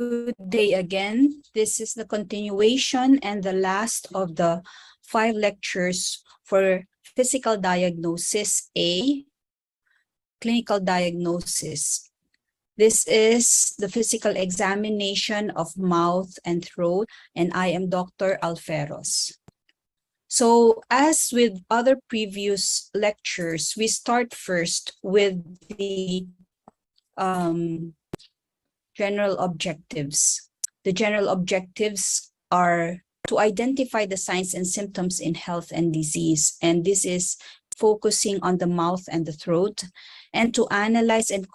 Good day again. This is the continuation and the last of the 5 lectures for physical diagnosis A, clinical diagnosis. This is the physical examination of mouth and throat, and I am Dr. Alferos. So as with other previous lectures, we start first with the general objectives. The general objectives are to identify the signs and symptoms in health and disease, and this is focusing on the mouth and the throat, and to analyze and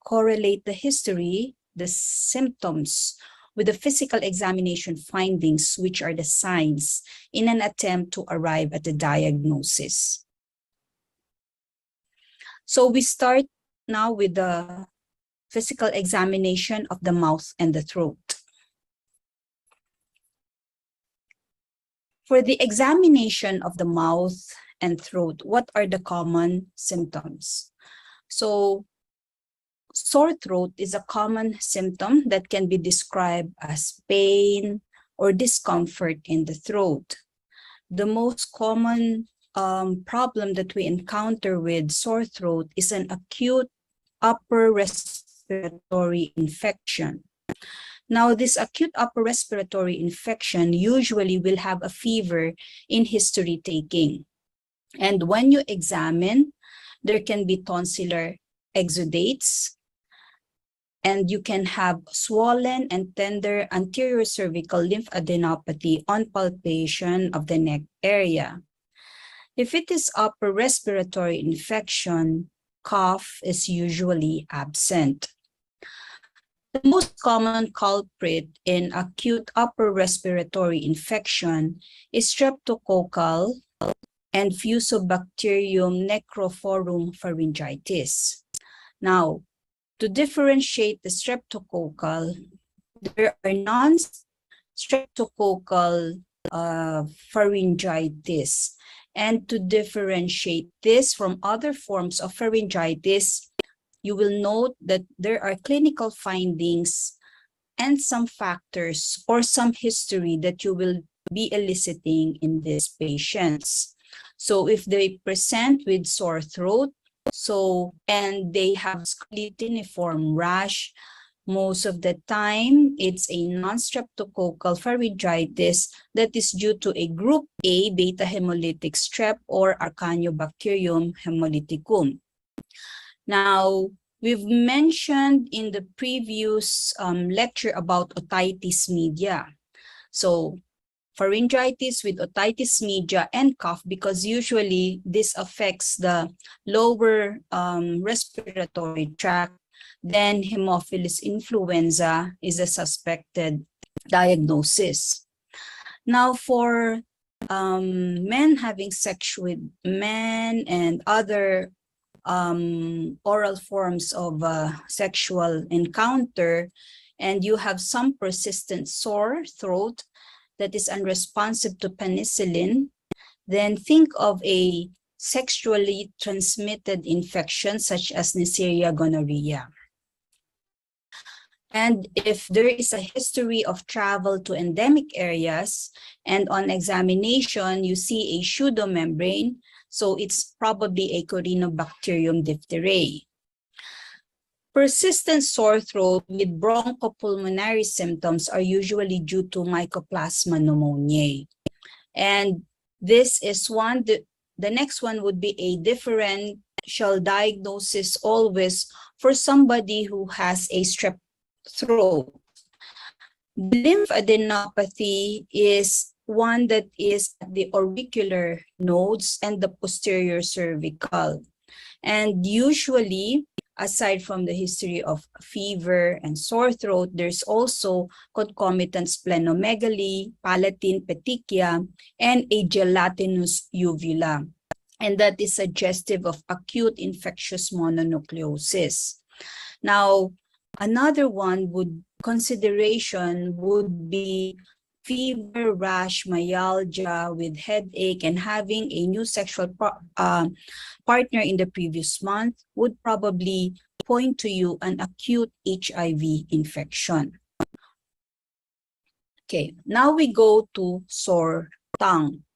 correlate the history, the symptoms, with the physical examination findings, which are the signs, in an attempt to arrive at the diagnosis. So we start now with the physical examination of the mouth and the throat. For the examination of the mouth and throat, what are the common symptoms? So, sore throat is a common symptom that can be described as pain or discomfort in the throat. The most common problem that we encounter with sore throat is an acute upper respiratory infection. Now, this acute upper respiratory infection usually will have a fever in history taking. And when you examine, there can be tonsillar exudates, and you can have swollen and tender anterior cervical lymphadenopathy on palpation of the neck area. If it is upper respiratory infection, cough is usually absent. The most common culprit in acute upper respiratory infection is streptococcal and Fusobacterium necrophorum pharyngitis. Now, to differentiate the streptococcal, there are non-streptococcal pharyngitis. And to differentiate this from other forms of pharyngitis, you will note that there are clinical findings and some factors or some history that you will be eliciting in these patients. So if they present with sore throat, and they have sclerotiniform rash, most of the time it's a non-streptococcal pharyngitis that is due to a group A beta hemolytic strep or Archaeobacterium hemolyticum. Now, we've mentioned in the previous lecture about otitis media. So, pharyngitis with otitis media and cough, because usually this affects the lower respiratory tract, then Haemophilus influenza is a suspected diagnosis. Now, for men having sex with men and other oral forms of sexual encounter, and you have some persistent sore throat that is unresponsive to penicillin, then think of a sexually transmitted infection such as Neisseria gonorrhea. And if there is a history of travel to endemic areas and on examination you see a pseudomembrane, so it's probably a Corynebacterium diphtheriae. Persistent sore throat with bronchopulmonary symptoms are usually due to Mycoplasma pneumoniae. And this is one, the next one would be a differential diagnosis always for somebody who has a strep throat. Lymphadenopathy is one that is at the auricular nodes and the posterior cervical. And usually, aside from the history of fever and sore throat, there's also concomitant splenomegaly, palatine petechia, and a gelatinous uvula. And that is suggestive of acute infectious mononucleosis. Now, another consideration would be fever, rash, myalgia with headache, and having a new sexual partner in the previous month would probably point to you an acute HIV infection. Okay, now we go to sore tongue.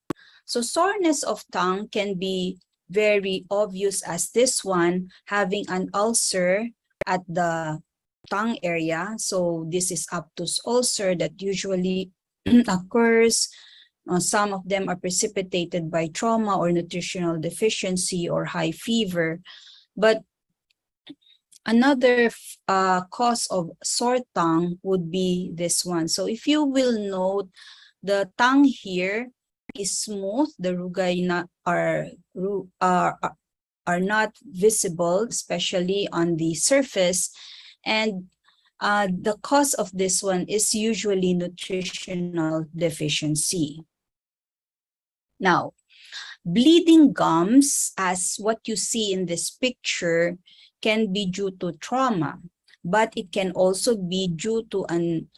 So soreness of tongue can be very obvious as this one, having an ulcer at the tongue area. So this is aphthous ulcer that usually occurs. Some of them are precipitated by trauma or nutritional deficiency or high fever. But another cause of sore tongue would be this one. So if you will note, the tongue here is smooth. The rugae are not visible, especially on the surface. And the cause of this one is usually nutritional deficiency. Now, bleeding gums, as what you see in this picture, can be due to trauma, but it can also be due to an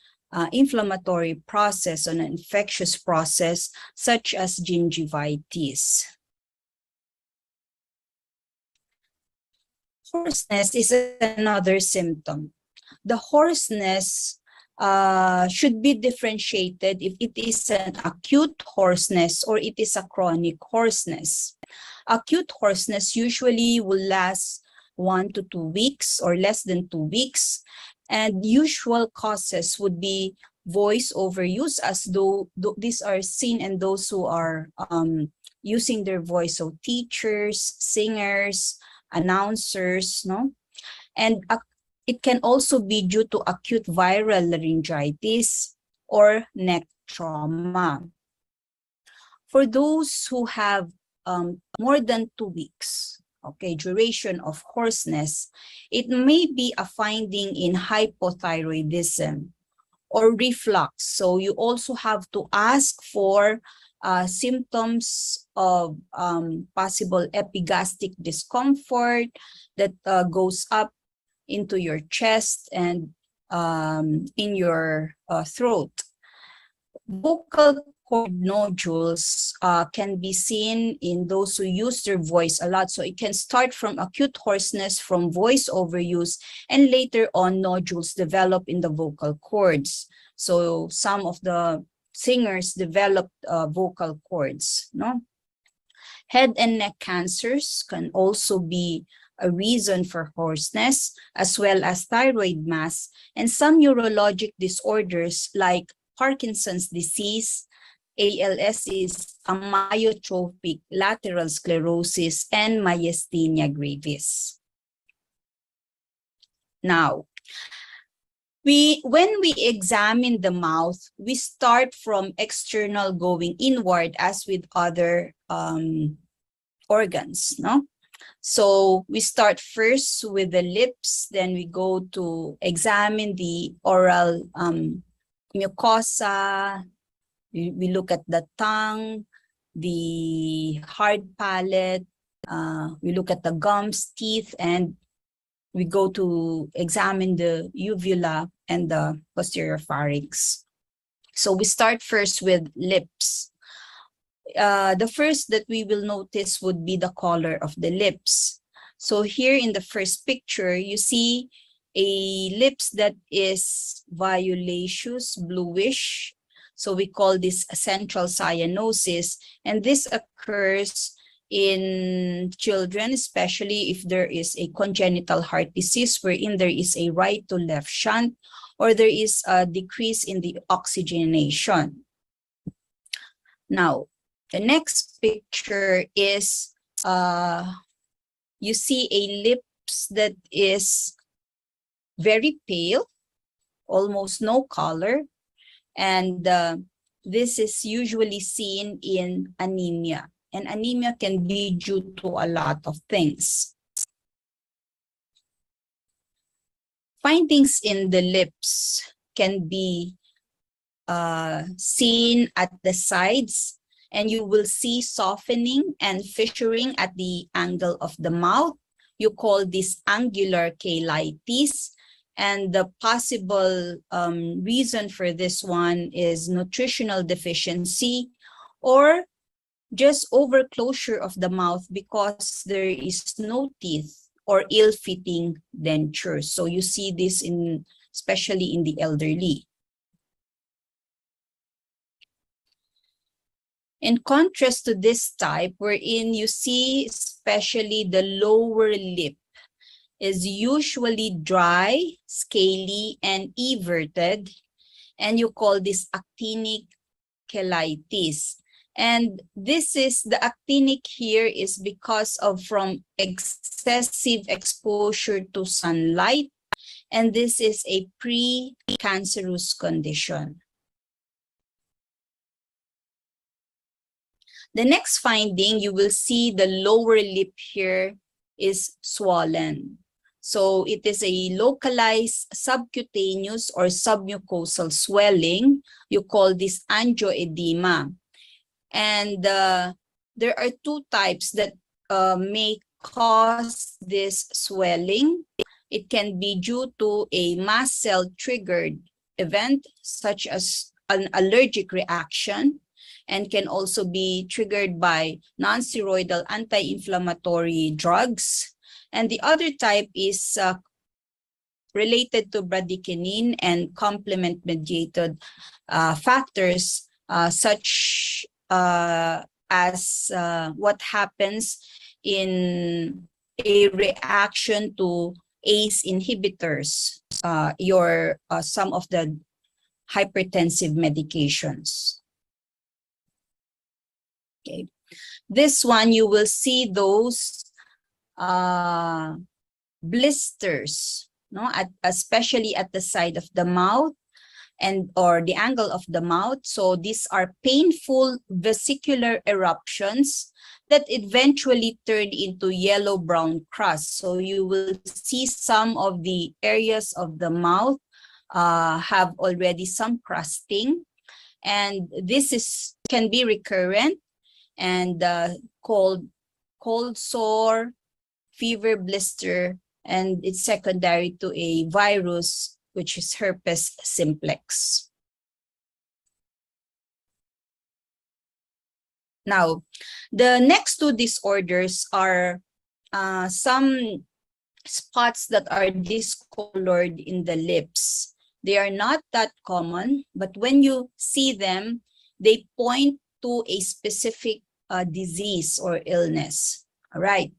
inflammatory process or an infectious process, such as gingivitis. Hoarseness is another symptom. The hoarseness should be differentiated if it is an acute hoarseness or it is a chronic hoarseness. Acute hoarseness usually will last 1 to 2 weeks or less than 2 weeks. And usual causes would be voice overuse, as though these are seen in those who are using their voice. So teachers, singers, announcers, no? And it can also be due to acute viral laryngitis or neck trauma. For those who have more than 2 weeks, okay, duration of hoarseness, it may be a finding in hypothyroidism or reflux. So you also have to ask for symptoms of possible epigastric discomfort that goes up into your chest and in your throat. Vocal cord nodules can be seen in those who use their voice a lot. So it can start from acute hoarseness from voice overuse, and later on nodules develop in the vocal cords. So some of the singers develop vocal cords, no? Head and neck cancers can also be a reason for hoarseness, as well as thyroid mass, and some neurologic disorders like Parkinson's disease, ALS is amyotrophic lateral sclerosis, and myasthenia gravis. Now, when we examine the mouth, we start from external going inward as with other organs, no? So we start first with the lips, then we go to examine the oral mucosa. We look at the tongue, the hard palate, we look at the gums, teeth, and we go to examine the uvula and the posterior pharynx. So we start first with lips. The first that we will notice would be the color of the lips. So here in the first picture, you see a lips that is violaceous, bluish. So we call this central cyanosis, and this occurs in children, especially if there is a congenital heart disease wherein there is a right to left shunt, or there is a decrease in the oxygenation. Now, the next picture is, you see a lips that is very pale, almost no color, and this is usually seen in anemia. And anemia can be due to a lot of things. Findings in the lips can be seen at the sides, and you will see softening and fissuring at the angle of the mouth. You call this angular cheilitis. And the possible reason for this one is nutritional deficiency or just overclosure of the mouth because there is no teeth or ill-fitting dentures. So you see this especially in the elderly. In contrast to this type, wherein you see especially the lower lip is usually dry, scaly, and everted, and you call this actinic cheilitis. And this is the actinic here is because of from excessive exposure to sunlight, and this is a pre-cancerous condition. The next finding, you will see the lower lip here is swollen. So it is a localized subcutaneous or submucosal swelling. You call this angioedema. And there are two types that may cause this swelling. It can be due to a mast cell triggered event, such as an allergic reaction, and can also be triggered by non-steroidal anti-inflammatory drugs. And the other type is related to bradykinin and complement-mediated factors, such as what happens in a reaction to ACE inhibitors, some of the hypertensive medications. Okay, this one you will see those blisters, no, especially at the side of the mouth and or the angle of the mouth. So these are painful vesicular eruptions that eventually turn into yellow-brown crust. So you will see some of the areas of the mouth have already some crusting, and this can be recurrent and called cold sore, fever, blister, and it's secondary to a virus, which is herpes simplex. Now, the next two disorders are some spots that are discolored in the lips. They are not that common, but when you see them, they point to a specific disease or illness. All right.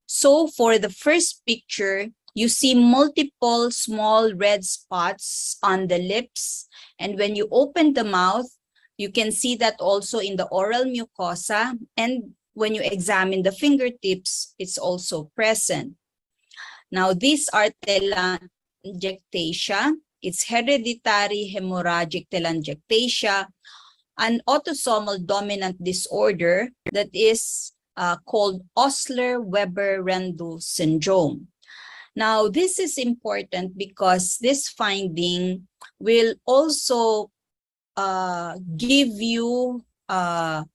So for the first picture, you see multiple small red spots on the lips. And when you open the mouth, you can see that also in the oral mucosa. And when you examine the fingertips, it's also present. Now, these are telangiectasia. It's hereditary hemorrhagic telangiectasia, an autosomal dominant disorder that is called Osler-Weber-Rendu syndrome. Now, this is important because this finding will also give you a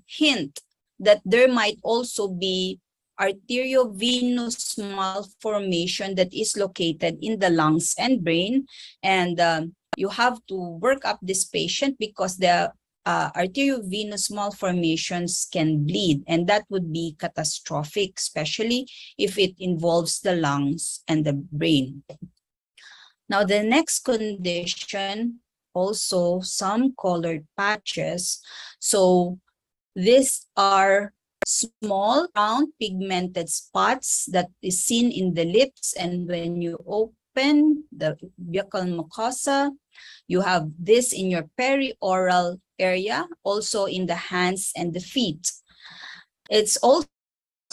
hint that there might also be arteriovenous malformation that is located in the lungs and brain. And you have to work up this patient because the arteriovenous malformations can bleed, and that would be catastrophic, especially if it involves the lungs and the brain. Now, the next condition, also some colored patches. So these are small, round, pigmented spots that is seen in the lips, and when you open the buccal mucosa, you have this in your perioral area, also in the hands and the feet. It's also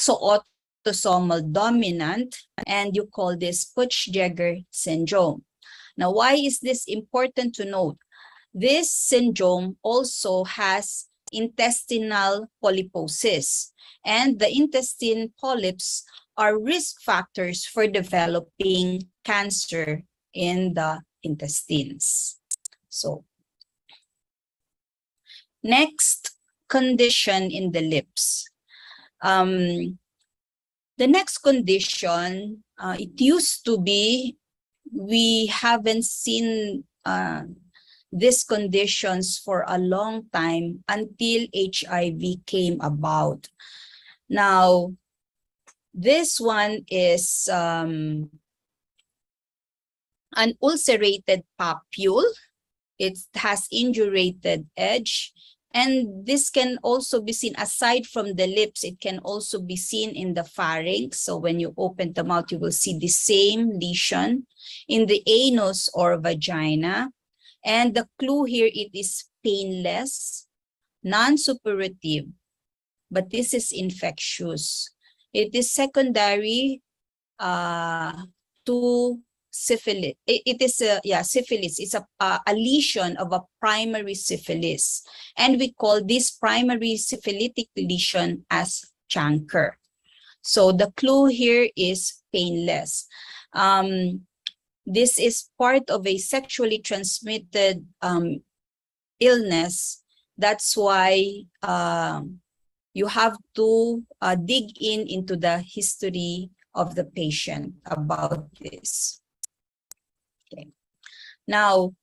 autosomal dominant, and you call this Peutz-Jeghers syndrome. Now, why is this important to note? This syndrome also has intestinal polyposis, and the intestine polyps are risk factors for developing cancer in the intestines. So, next condition in the lips. The next condition, it used to be, we haven't seen these conditions for a long time until HIV came about. Now, this one is an ulcerated papule. It has indurated edge. And this can also be seen aside from the lips. It can also be seen in the pharynx. So when you open the mouth, you will see the same lesion in the anus or vagina. And the clue here, it is painless, non-suppurative, but this is infectious. It is secondary to syphilis. It is syphilis. It's a lesion of a primary syphilis, and we call this primary syphilitic lesion as chancre. So the clue here is painless. This is part of a sexually transmitted illness. That's why you have to dig into the history of the patient about this. Okay. Now,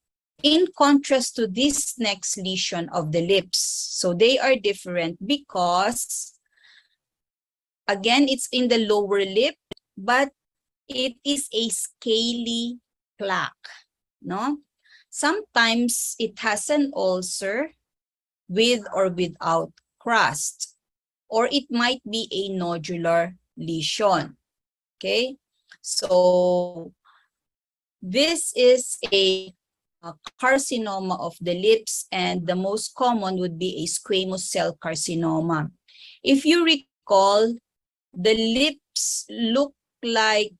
in contrast to this next lesion of the lips, so they are different because, again, it's in the lower lip, but it is a scaly plaque, no? Sometimes it has an ulcer with or without crust, or it might be a nodular lesion. Okay, so this is a carcinoma of the lips, and the most common would be a squamous cell carcinoma. If you recall, the lips look like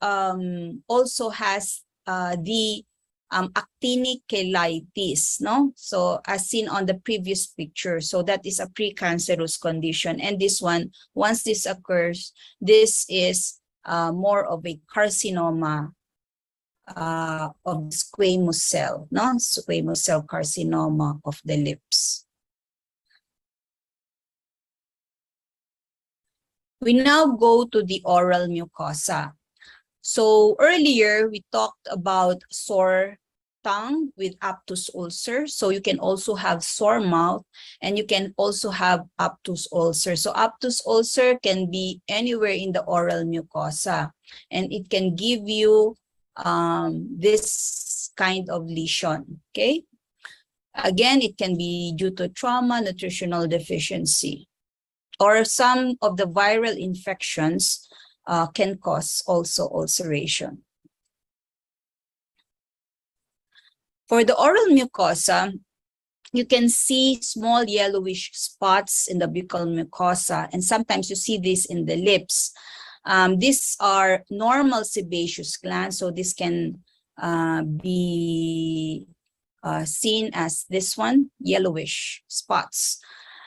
also has the actinic cheilitis, no? So as seen on the previous picture, so that is a precancerous condition. And this one, once this occurs, this is more of a carcinoma of squamous cell, no? Squamous cell carcinoma of the lips. We now go to the oral mucosa. So earlier we talked about sore tongue with aphthous ulcer. So you can also have sore mouth, and you can also have aphthous ulcer. So aphthous ulcer can be anywhere in the oral mucosa, and it can give you this kind of lesion. Okay. Again, it can be due to trauma, nutritional deficiency, or some of the viral infections can cause also ulceration. For the oral mucosa, you can see small yellowish spots in the buccal mucosa, and sometimes you see this in the lips. These are normal sebaceous glands, so this can be seen as this one, yellowish spots.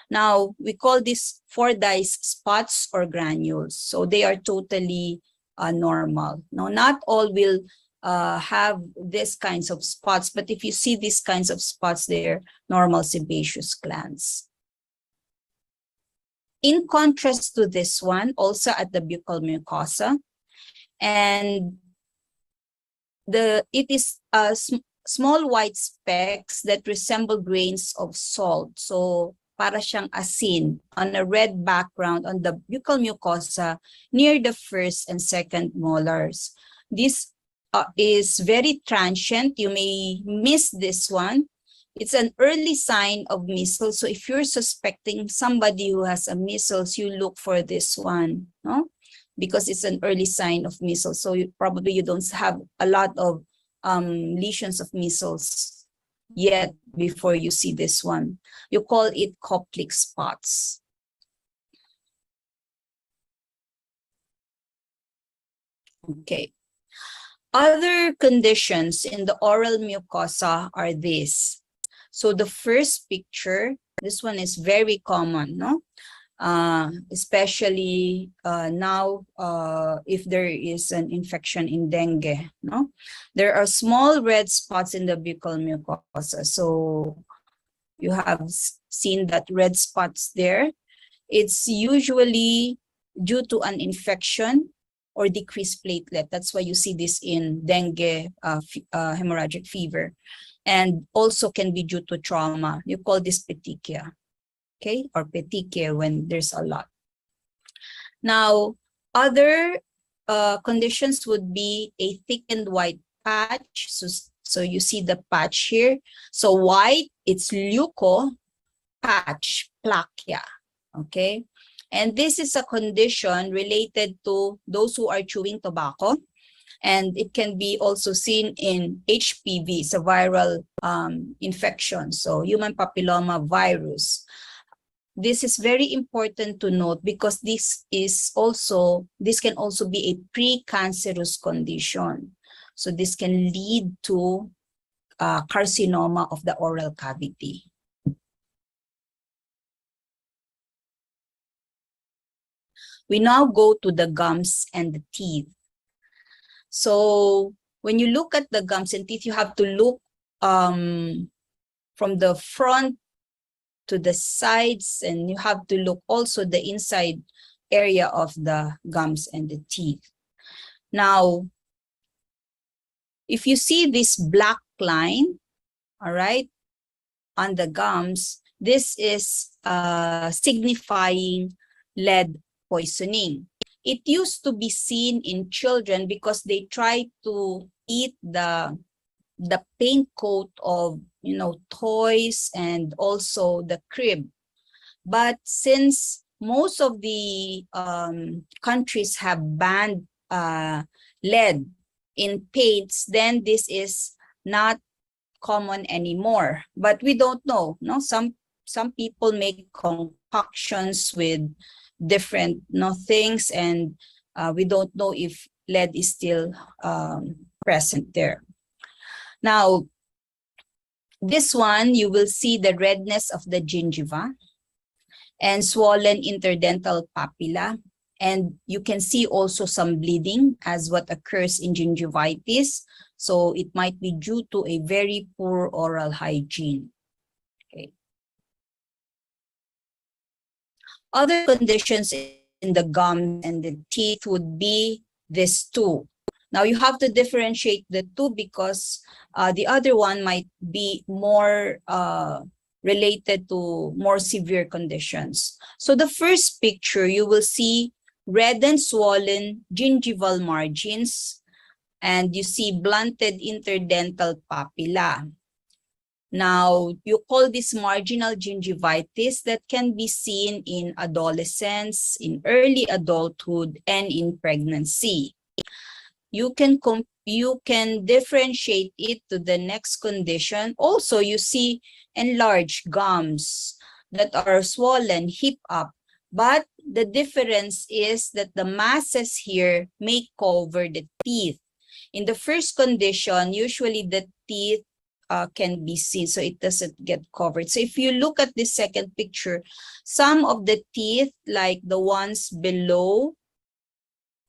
Now, we call this Fordyce spots or granules. So they are totally normal. Now, not all will have these kinds of spots, but if you see these kinds of spots, they're normal sebaceous glands. In contrast to this one, also at the buccal mucosa, and it is small white specks that resemble grains of salt. So para siyang asin on a red background on the buccal mucosa near the first and second molars. This is very transient. You may miss this one. It's an early sign of measles. So if you're suspecting somebody who has a measles, you look for this one, no? Because it's an early sign of measles. So you don't have a lot of lesions of measles yet before you see this one. You call it Koplik spots. Okay. Other conditions in the oral mucosa are these. So the first picture, this one is very common, no? Especially now if there is an infection in dengue, no? There are small red spots in the buccal mucosa. So you have seen that red spots there. It's usually due to an infection or decreased platelet. That's why you see this in dengue hemorrhagic fever, and also can be due to trauma. You call this petechia, okay, or petechia when there's a lot. Now, other conditions would be a thickened white patch. So So you see the patch here. So white, it's leuco patch plakia. Okay. And this is a condition related to those who are chewing tobacco. And it can be also seen in HPV, it's a viral infection. So human papilloma virus. This is very important to note because this can also be a precancerous condition. So this can lead to carcinoma of the oral cavity. We now go to the gums and the teeth. So when you look at the gums and teeth, you have to look from the front to the sides, and you have to look also the inside area of the gums and the teeth. Now, if you see this black line, all right, on the gums, this is signifying lead poisoning. It used to be seen in children because they try to eat the paint coat of, you know, toys and also the crib. But since most of the countries have banned lead in paints, then this is not common anymore. But we don't know. No, some people make concoctions with different things, and we don't know if lead is still present there. Now, this one, you will see the redness of the gingiva and swollen interdental papilla. And you can see also some bleeding as what occurs in gingivitis. So it might be due to a very poor oral hygiene. Okay. Other conditions in the gums and the teeth would be this too. Now you have to differentiate the two because the other one might be more related to more severe conditions. So the first picture, you will see red and swollen gingival margins, and you see blunted interdental papilla. Now, you call this marginal gingivitis that can be seen in adolescents, in early adulthood, and in pregnancy. You can differentiate it to the next condition. Also, you see enlarged gums that are swollen, heap up. But the difference is that the masses here may cover the teeth. In the first condition, usually the teeth can be seen, so it doesn't get covered. So if you look at the second picture, some of the teeth, like the ones below,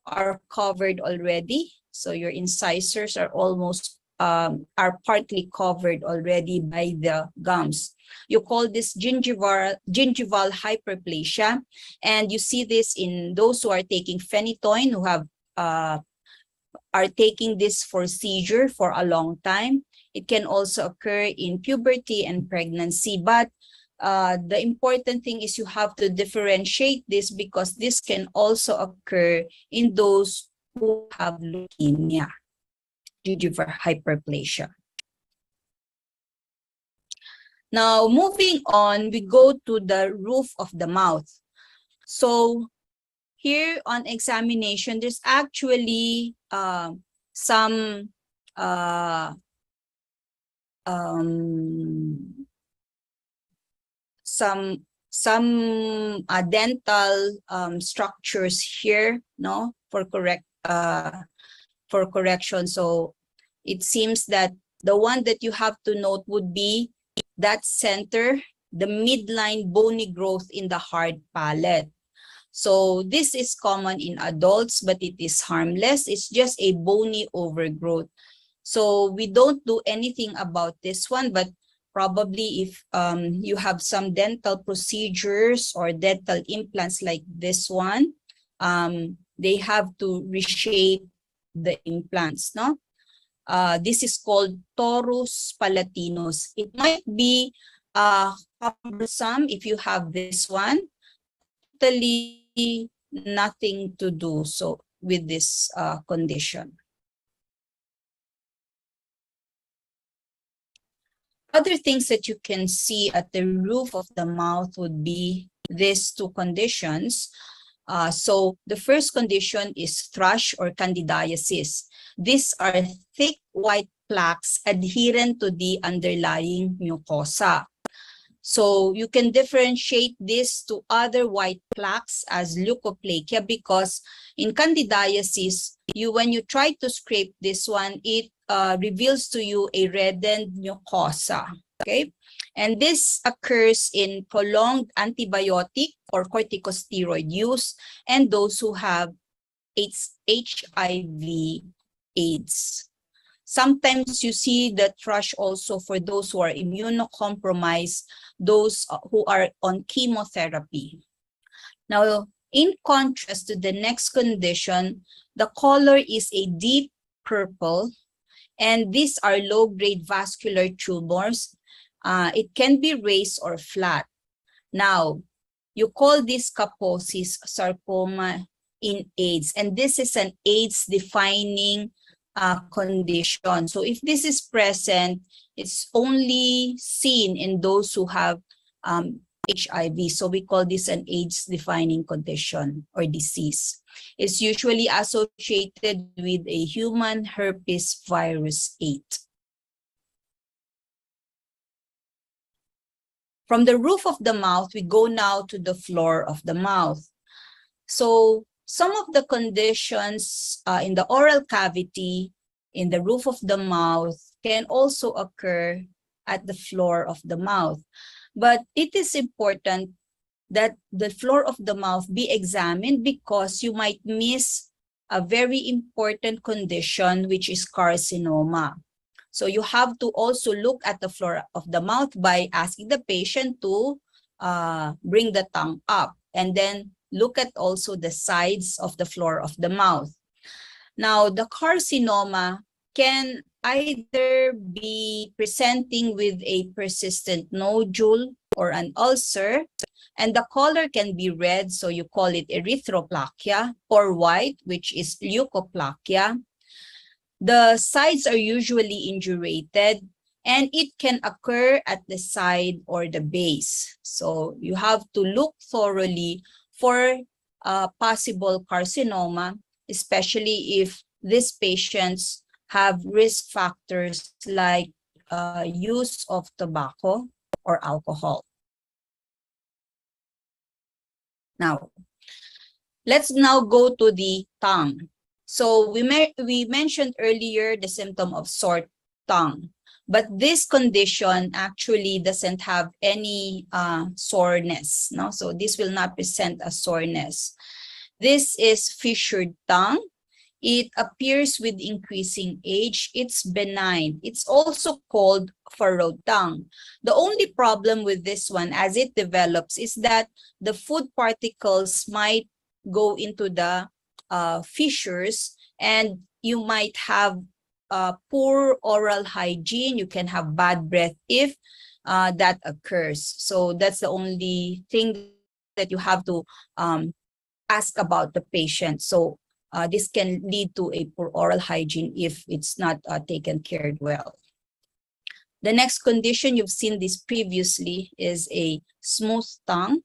are covered already. So your incisors are almost are partly covered already by the gums. You call this gingival hyperplasia, and you see this in those who are taking phenytoin, who have are taking this for seizure for a long time. It can also occur in puberty and pregnancy, but the important thing is you have to differentiate this because this can also occur in those who have leukemia, gingival hyperplasia. Now, moving on, we go to the roof of the mouth. So here on examination, there's actually some dental structures here, no, for correction. So it seems that the one that you have to note would be that center, the midline bony growth in the hard palate. So this is common in adults, but it is harmless. It's just a bony overgrowth. So we don't do anything about this one, but probably if you have some dental procedures or dental implants like this one, they have to reshape the implants, no? This is called torus palatinus. It might be cumbersome if you have this one. Totally nothing to do so with this condition. other things that you can see at the roof of the mouth would be these two conditions. So the first condition is thrush or candidiasis. These are thick white plaques adherent to the underlying mucosa. So you can differentiate this to other white plaques as leukoplakia, because in candidiasis, when you try to scrape this one, it reveals to you a reddened mucosa. Okay, and this occurs in prolonged antibiotic or corticosteroid use and those who have HIV AIDS. Sometimes you see the thrush also for those who are immunocompromised, those who are on chemotherapy. Now, in contrast to the next condition, the color is a deep purple, and these are low-grade vascular tumors. It can be raised or flat. Now, you call this Kaposi's sarcoma in AIDS, and this is an AIDS-defining condition. So if this is present, it's only seen in those who have HIV. So we call this an AIDS-defining condition or disease. It's usually associated with a human herpes virus 8. From the roof of the mouth, we go now to the floor of the mouth. So some of the conditions in the oral cavity, in the roof of the mouth, can also occur at the floor of the mouth. But it is important that the floor of the mouth be examined because you might miss a very important condition, which is carcinoma. So you have to also look at the floor of the mouth by asking the patient to bring the tongue up, and then look at also the sides of the floor of the mouth. Now, the carcinoma can either be presenting with a persistent nodule or an ulcer, and the color can be red, so you call it erythroplakia, or white, which is leukoplakia. The sides are usually indurated, and it can occur at the side or the base. So you have to look thoroughly for possible carcinoma, especially if these patients have risk factors like use of tobacco or alcohol. Now, let's now go to the tongue. So we mentioned earlier the symptom of sore tongue, but this condition actually doesn't have any soreness, no? So this will not present a soreness. This is fissured tongue. It appears with increasing age. It's benign. It's also called furrowed tongue. The only problem with this one as it develops is that the food particles might go into the fissures, and you might have poor oral hygiene. You can have bad breath if that occurs. So that's the only thing that you have to ask about the patient. So this can lead to a poor oral hygiene if it's not taken care of well. The next condition, you've seen this previously, is a smooth tongue.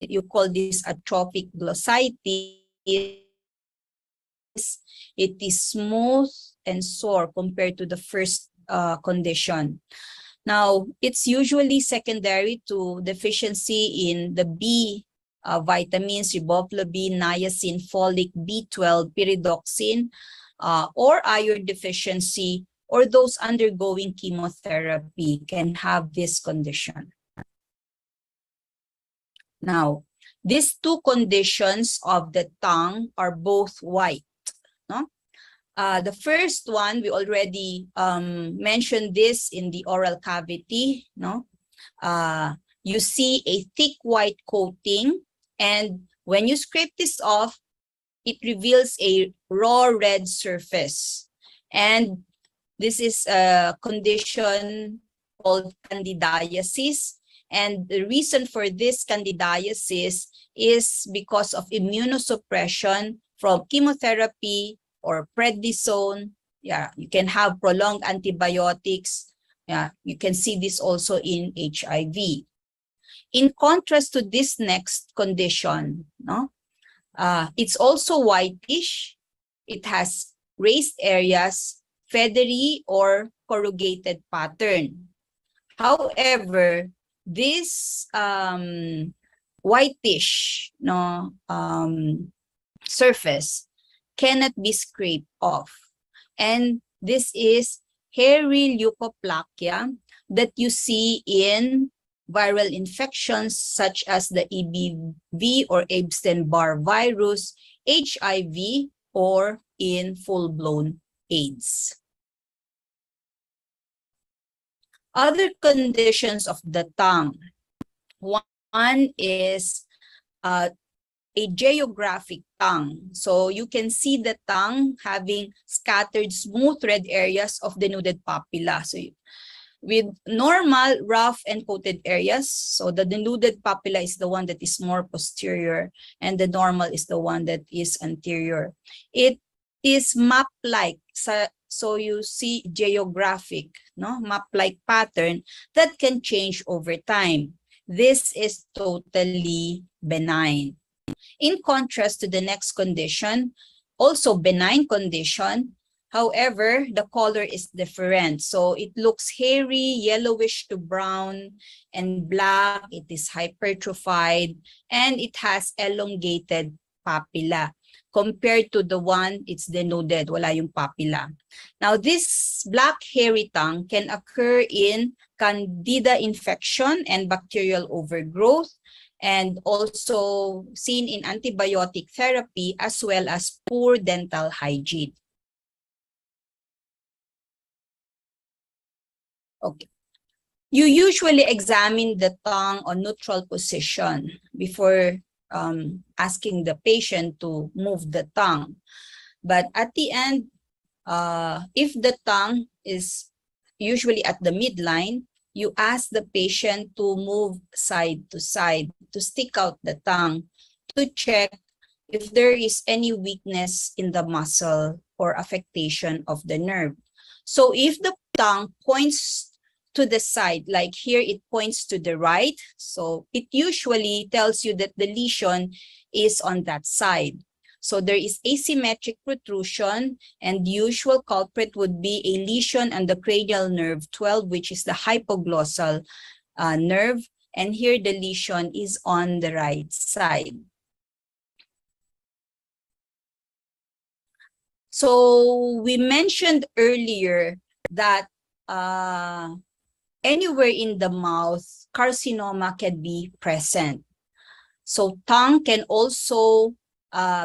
You call this atrophic glossitis. It is smooth and sore compared to the first condition. Now, it's usually secondary to deficiency in the B vitamins, riboflavin, niacin, folic, B12, pyridoxine, or iron deficiency, or those undergoing chemotherapy can have this condition. Now, these two conditions of the tongue are both white. No? The first one, we already mentioned this in the oral cavity. No? You see a thick white coating, and when you scrape this off, it reveals a raw red surface. And this is a condition called candidiasis. And the reason for this candidiasis is because of immunosuppression from chemotherapy or prednisone. Yeah, you can have prolonged antibiotics Yeah, you can see this also in HIV. In contrast to this next condition, no, it's also whitish. It has raised areas, feathery or corrugated pattern. However, this whitish, no, surface cannot be scraped off. And this is hairy leukoplakia that you see in viral infections such as the EBV or Epstein-Barr virus, HIV, or in full-blown AIDS. Other conditions of the tongue. One is a geographic tongue. So you can see the tongue having scattered smooth red areas of denuded papilla. So with normal, rough, and coated areas, so the denuded papilla is the one that is more posterior, and the normal is the one that is anterior. It is map-like. So you see geographic, no, map-like pattern that can change over time. This is totally benign. In contrast to the next condition, also benign condition, however, the color is different. So it looks hairy, yellowish to brown, and black. It is hypertrophied, and it has elongated papilla. Compared to the one, it's denuded, wala yung papilla. Now, this black hairy tongue can occur in candida infection and bacterial overgrowth, and also seen in antibiotic therapy as well as poor dental hygiene. Okay. You usually examine the tongue on neutral position before asking the patient to move the tongue. But at the end, if the tongue is usually at the midline, you ask the patient to move side to side, to stick out the tongue, to check if there is any weakness in the muscle or affectation of the nerve. So if the tongue points to the side, like here it points to the right, so it usually tells you that the lesion is on that side. So there is asymmetric protrusion, and the usual culprit would be a lesion on the cranial nerve 12, which is the hypoglossal nerve. And here the lesion is on the right side. So we mentioned earlier that anywhere in the mouth, carcinoma can be present. So tongue can also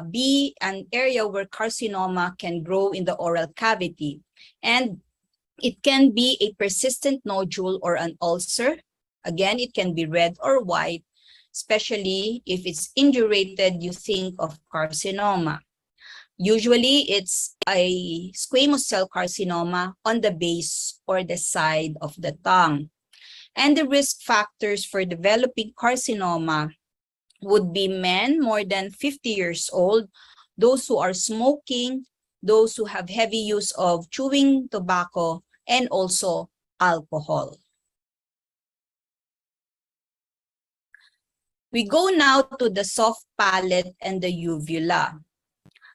be an area where carcinoma can grow in the oral cavity. And it can be a persistent nodule or an ulcer. Again, it can be red or white, especially if it's indurated, you think of carcinoma. Usually, it's a squamous cell carcinoma on the base or the side of the tongue. And the risk factors for developing carcinoma would be men more than 50 years old, those who are smoking, those who have heavy use of chewing tobacco, and also alcohol. We go now to the soft palate and the uvula.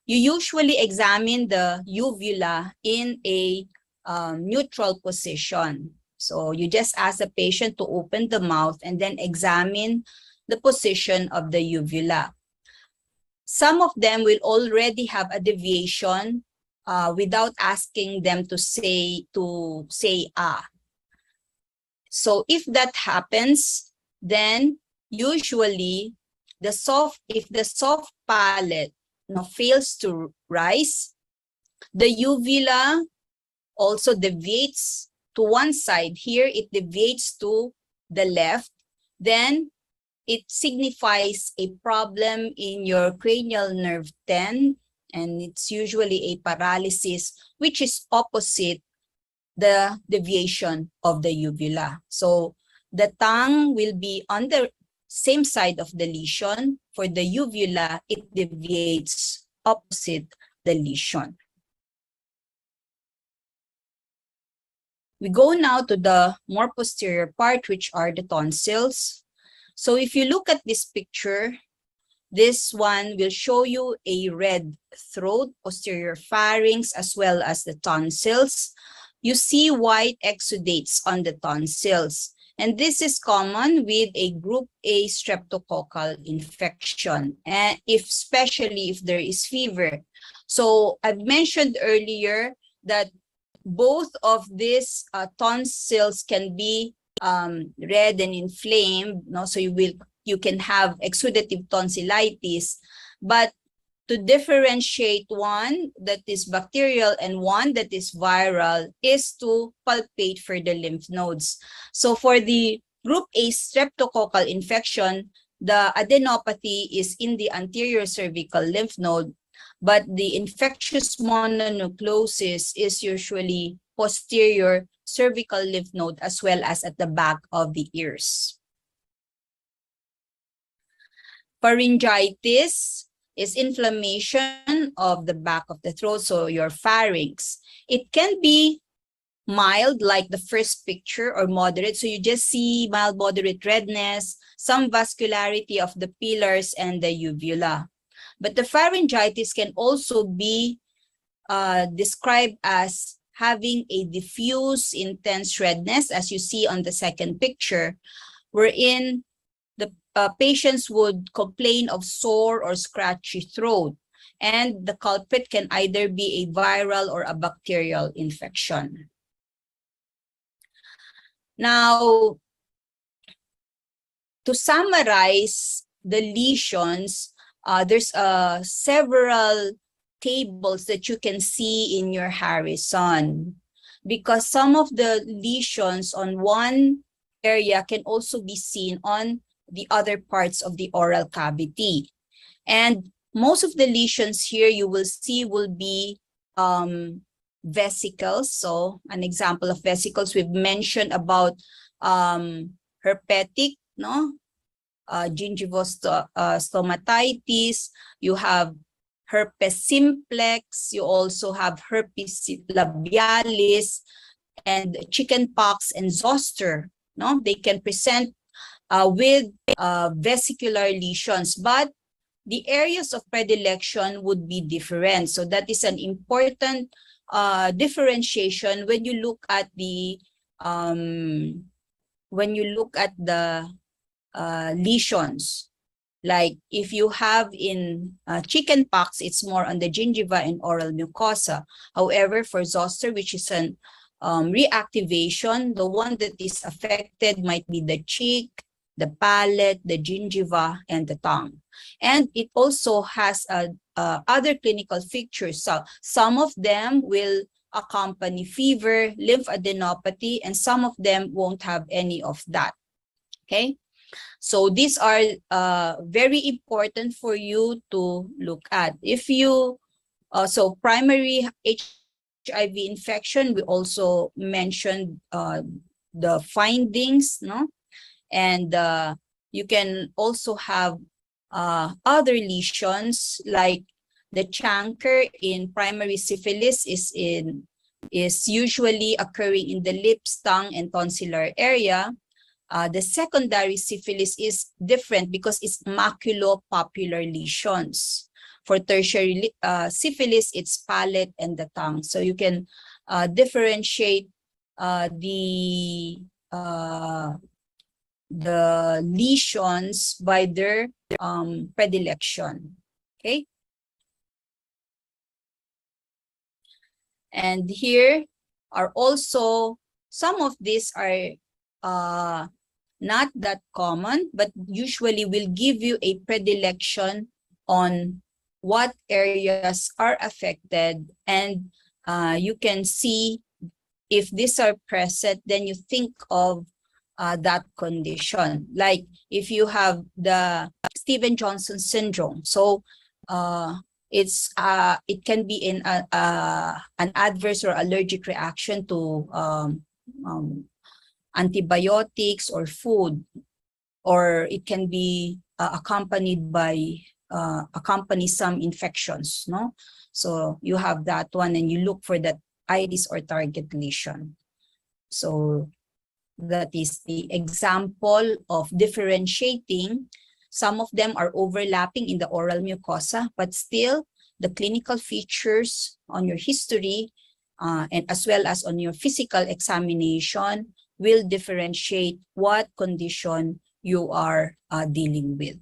You usually examine the uvula in a neutral position. So you just ask the patient to open the mouth and then examine the position of the uvula. Some of them will already have a deviation without asking them to say ah. So if that happens, then usually if the soft palate fails to rise, the uvula also deviates to one side. Here it deviates to the left. Then it signifies a problem in your cranial nerve 10, and it's usually a paralysis, which is opposite the deviation of the uvula. So the tongue will be on the same side of the lesion. For the uvula, it deviates opposite the lesion. We go now to the more posterior part, which are the tonsils. So if you look at this picture, this one will show you a red throat, posterior pharynx, as well as the tonsils. You see white exudates on the tonsils. And this is common with a group A streptococcal infection, and especially if there is fever. So I've mentioned earlier that both of these tonsils can be red and inflamed, no? So you can have exudative tonsillitis, but to differentiate one that is bacterial and one that is viral is to palpate for the lymph nodes. So for the group A streptococcal infection, the adenopathy is in the anterior cervical lymph node, but the infectious mononucleosis is usually posterior cervical lymph node as well as at the back of the ears. Pharyngitis is inflammation of the back of the throat, so your pharynx. It can be mild, like the first picture, or moderate. So you just see mild, moderate redness, some vascularity of the pillars and the uvula. But the pharyngitis can also be described as having a diffuse, intense redness, as you see on the second picture, wherein the patients would complain of sore or scratchy throat. And the culprit can either be a viral or a bacterial infection. Now, to summarize the lesions, there's several tables that you can see in your Harrison, because some of the lesions on one area can also be seen on the other parts of the oral cavity. And most of the lesions here you will see will be vesicles. So an example of vesicles, we've mentioned about herpetic, no? Gingivostomatitis, you have herpes simplex, you also have herpes labialis, and chickenpox and zoster. No, they can present with vesicular lesions, but the areas of predilection would be different. So that is an important differentiation when you look at the lesions. Like if you have in chickenpox, it's more on the gingiva and oral mucosa. However, for zoster, which is an reactivation, the one that is affected might be the cheek, the palate, the gingiva, and the tongue. And it also has other clinical features. So some of them will accompany fever, lymphadenopathy, and some of them won't have any of that. Okay, so these are very important for you to look at. If you, so primary HIV infection, we also mentioned the findings, no? And you can also have other lesions, like the chancre in primary syphilis is usually occurring in the lips, tongue, and tonsillar area. The secondary syphilis is different because it's maculopapular lesions. For tertiary syphilis, it's palate and the tongue. So you can differentiate the lesions by their predilection. Okay. And here are also, some of these are not that common, but usually will give you a predilection on what areas are affected, and you can see if these are present, then you think of that condition. Like if you have the Stevens-Johnson syndrome, so it can be in an adverse or allergic reaction to antibiotics or food, or it can be accompanied by some infections, no? So you have that one, and you look for that iris or target lesion. So that is the example of differentiating. Some of them are overlapping in the oral mucosa, but still the clinical features on your history and as well as on your physical examination will differentiate what condition you are dealing with.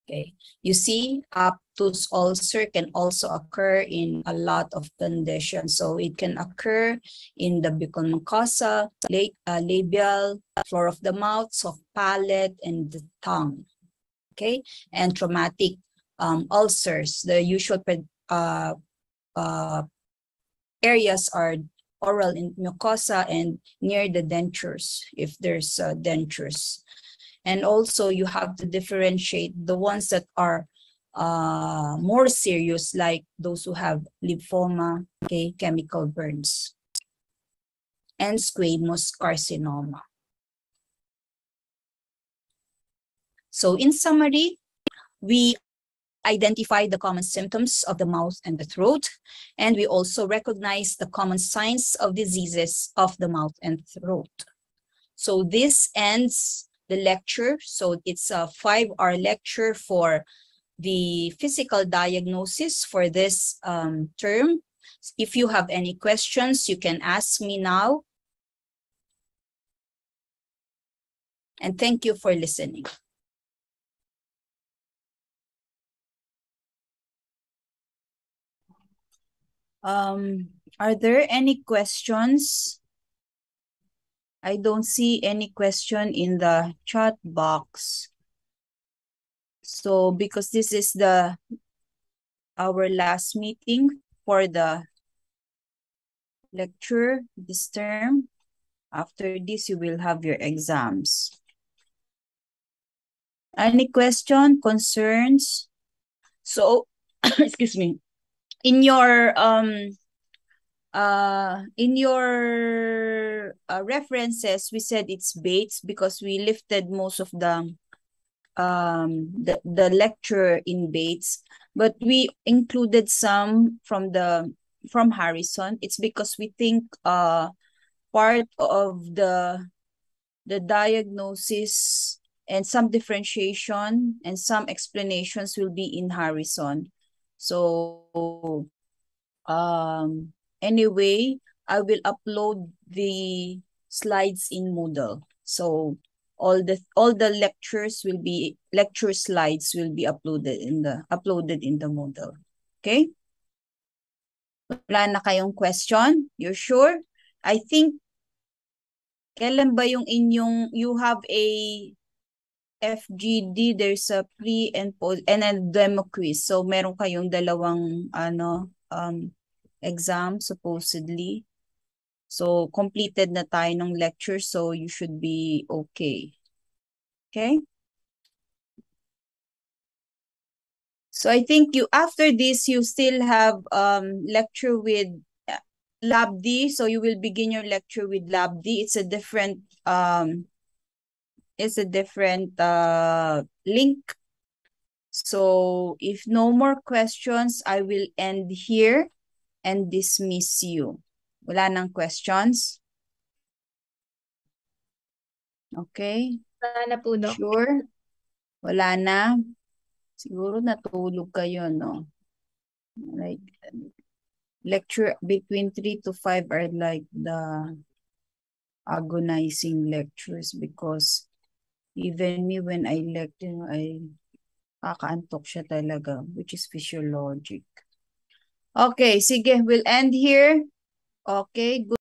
Okay, you see, obtuse ulcer can also occur in a lot of conditions. So it can occur in the buccal mucosa, labial, floor of the mouth, soft palate, and the tongue. Okay, and traumatic ulcers. The usual areas are oral mucosa and near the dentures, if there's dentures. And also you have to differentiate the ones that are more serious, like those who have lymphoma, okay, chemical burns, and squamous carcinoma. So in summary, we identify the common symptoms of the mouth and the throat, and we also recognize the common signs of diseases of the mouth and throat. So this ends the lecture. So it's a 5-hour lecture for the physical diagnosis for this term. If you have any questions, you can ask me now. And thank you for listening. Are there any questions? I don't see any question in the chat box. So because this is our last meeting for the lecture this term, after this you will have your exams. Any question, concerns? So, excuse me. In your references, we said it's Bates because we lifted most of the lecture in Bates, but we included some from Harrison. It's because we think part of the diagnosis and some differentiation and some explanations will be in Harrison. So anyway, I will upload the slides in Moodle. So all the lecture slides will be uploaded in the Moodle. Okay? Wala na kayong question? You're sure? I think kailan ba yung you have a FGD, there's a pre and post and a demo quiz. So meron kayong dalawang exam supposedly. So completed na tayo ng lecture, so you should be okay. Okay? So I think after this you still have lecture with Lab D. So you will begin your lecture with Lab D. It's a different link. So if no more questions, I will end here and dismiss you. Wala nang questions? Okay? Wala na po, Doc. Sure? Wala na? Siguro natulog kayo, no? Like, lecture between 3 to 5 are like the agonizing lectures because even me when I lecture, I kakaantok siya talaga, which is physiologic. Okay, sige, we'll end here. Okay, good.